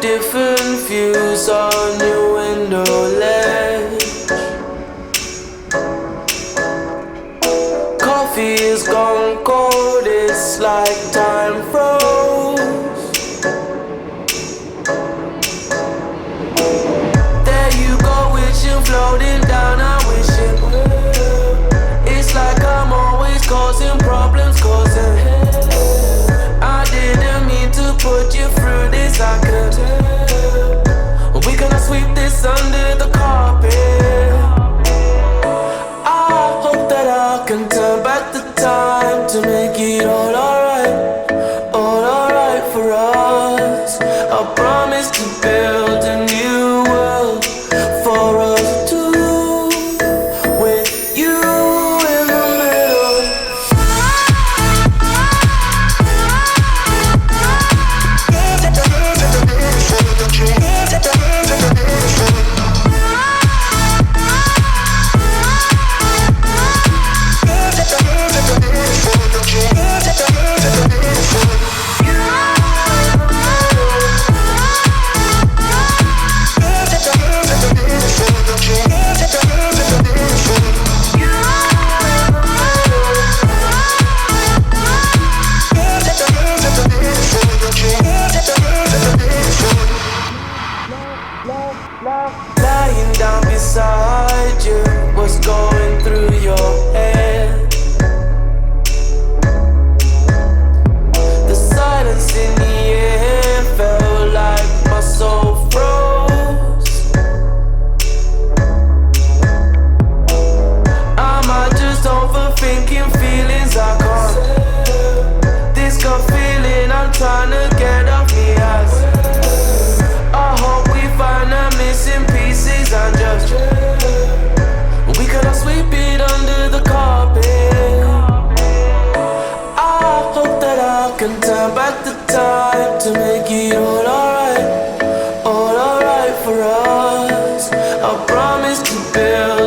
different views on your window ledge. Coffee is gone cold, it's like time froze. There you go, wishing, floating down, I wish it will. It's like I'm always causing problems, causing I didn't mean to put you through this, I could tell. We gonna sweep this under the carpet. I hope that I can turn back the time to make it all alright for us. I promise to build a new world for us two, with you in the middle. Lying down beside you, what's going through your head? The silence in the air felt like my soul froze. Am I just overthinking feelings I can't? This gut feeling I'm trying to get off me eyes. I hope we find the missing pieces and just we cannot sweep it under the carpet. I hope that I can turn back the time to make it all alright for us. I promise to build